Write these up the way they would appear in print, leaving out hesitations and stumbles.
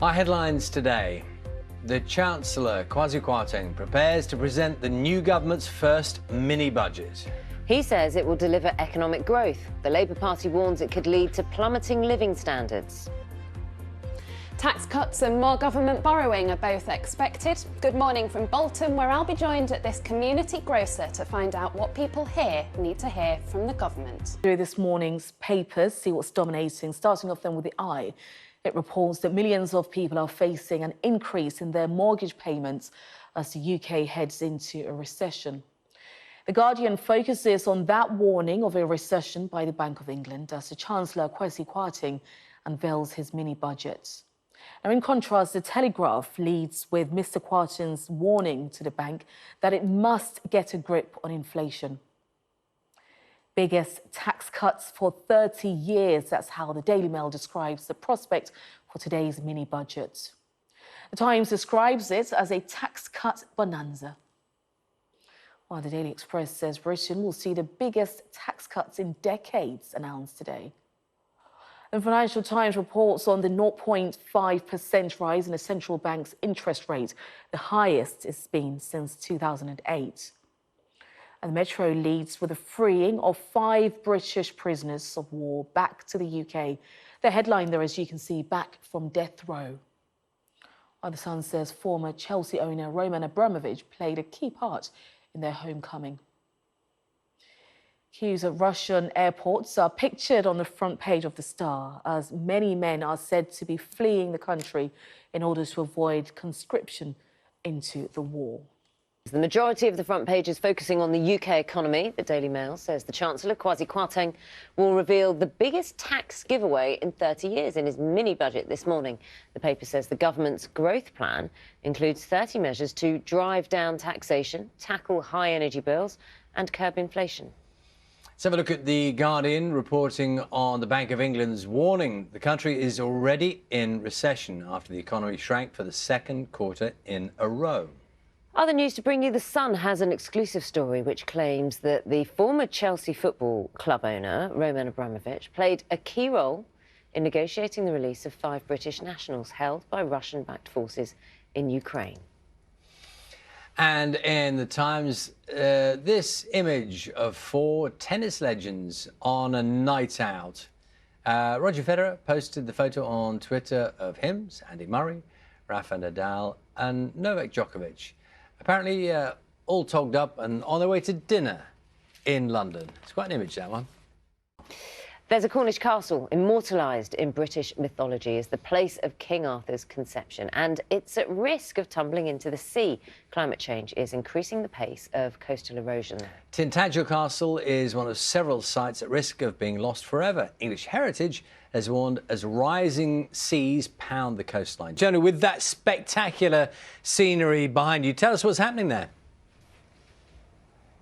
Our headlines today. The Chancellor, Kwasi Kwarteng, prepares to present the new government's first mini-budget. He says it will deliver economic growth. The Labour Party warns it could lead to plummeting living standards. Tax cuts and more government borrowing are both expected. Good morning from Bolton, where I'll be joined at this community grocer to find out what people here need to hear from the government. Through this morning's papers, see what's dominating. Starting off then with the Eye, it reports that millions of people are facing an increase in their mortgage payments as the UK heads into a recession. The Guardian focuses on that warning of a recession by the Bank of England as the Chancellor Kwasi Kwarteng unveils his mini-budget. Now, in contrast, the Telegraph leads with Mr. Kwarteng's warning to the bank that it must get a grip on inflation. Biggest tax cuts for 30 years. That's how the Daily Mail describes the prospect for today's mini-budget. The Times describes it as a tax cut bonanza, while the Daily Express says Britain will see the biggest tax cuts in decades announced today. The Financial Times reports on the 0.5% rise in the central bank's interest rate, the highest it's been since 2008. And the Metro leads with the freeing of 5 British prisoners of war back to the UK. The headline there, as you can see, back from death row. While the Sun says former Chelsea owner Roman Abramovich played a key part in their homecoming. Queues at Russian airports are pictured on the front page of The Star as many men are said to be fleeing the country in order to avoid conscription into the war. The majority of the front page is focusing on the UK economy. The Daily Mail says the Chancellor, Kwasi Kwarteng, will reveal the biggest tax giveaway in 30 years in his mini-budget this morning. The paper says the government's growth plan includes 30 measures to drive down taxation, tackle high energy bills and curb inflation. Let's have a look at The Guardian reporting on the Bank of England's warning. The country is already in recession after the economy shrank for the second quarter in a row. Other news to bring you, The Sun has an exclusive story which claims that the former Chelsea football club owner, Roman Abramovich, played a key role in negotiating the release of 5 British nationals held by Russian-backed forces in Ukraine. And in The Times, this image of 4 tennis legends on a night out. Roger Federer posted the photo on Twitter of him, Andy Murray, Rafa Nadal and Novak Djokovic. Apparently all togged up and on their way to dinner in London. It's quite an image, that one. There's a Cornish castle immortalised in British mythology as the place of King Arthur's conception, and it's at risk of tumbling into the sea. Climate change is increasing the pace of coastal erosion. Tintagel Castle is one of several sites at risk of being lost forever. English Heritage has warned as rising seas pound the coastline. Jonah, with that spectacular scenery behind you, tell us what's happening there.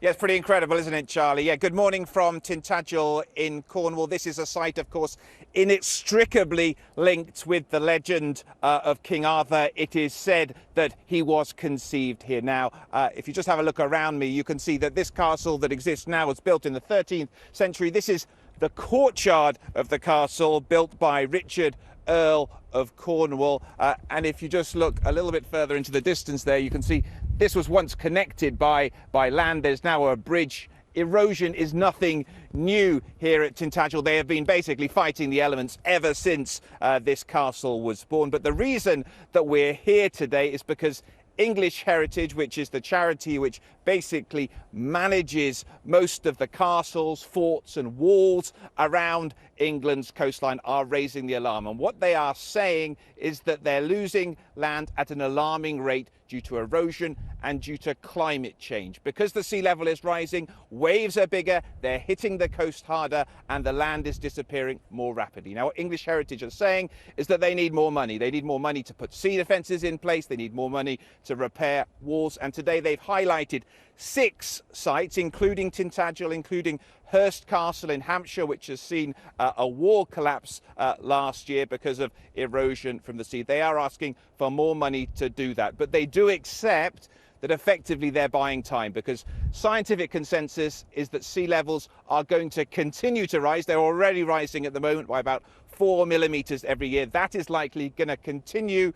Yeah, it's pretty incredible, isn't it, Charlie? Yeah, good morning from Tintagel in Cornwall. This is a site, of course, inextricably linked with the legend of King Arthur. It is said that he was conceived here. Now, if you just have a look around me, you can see that this castle that exists now was built in the 13th century. This is the courtyard of the castle, built by Richard, Earl of Cornwall. And if you just look a little bit further into the distance there, you can see this was once connected by land. There's now a bridge. Erosion is nothing new here at Tintagel. They have been basically fighting the elements ever since this castle was born. But the reason that we're here today is because English Heritage, which is the charity which basically manages most of the castles, forts and walls around England's coastline, are raising the alarm. And what they are saying is that they're losing land at an alarming rate due to erosion and due to climate change. Because the sea level is rising, waves are bigger, they're hitting the coast harder, and the land is disappearing more rapidly. Now, what English Heritage are saying is that they need more money. They need more money to put sea defences in place, they need more money to repair walls, and today they've highlighted 6 sites, including Tintagel, including Hurst Castle in Hampshire, which has seen a wall collapse last year because of erosion from the sea. They are asking for more money to do that, but they do accept that effectively they're buying time, because scientific consensus is that sea levels are going to continue to rise. They're already rising at the moment by about 4 millimetres every year. That is likely going to continue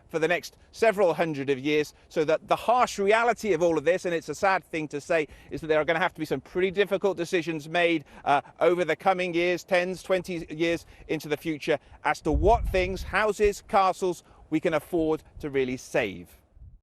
for the next several hundred of years, so that the harsh reality of all of this, and it's a sad thing to say, is that there are going to have to be some pretty difficult decisions made over the coming years, 10s, 20 years into the future, as to what things, houses, castles, we can afford to really save.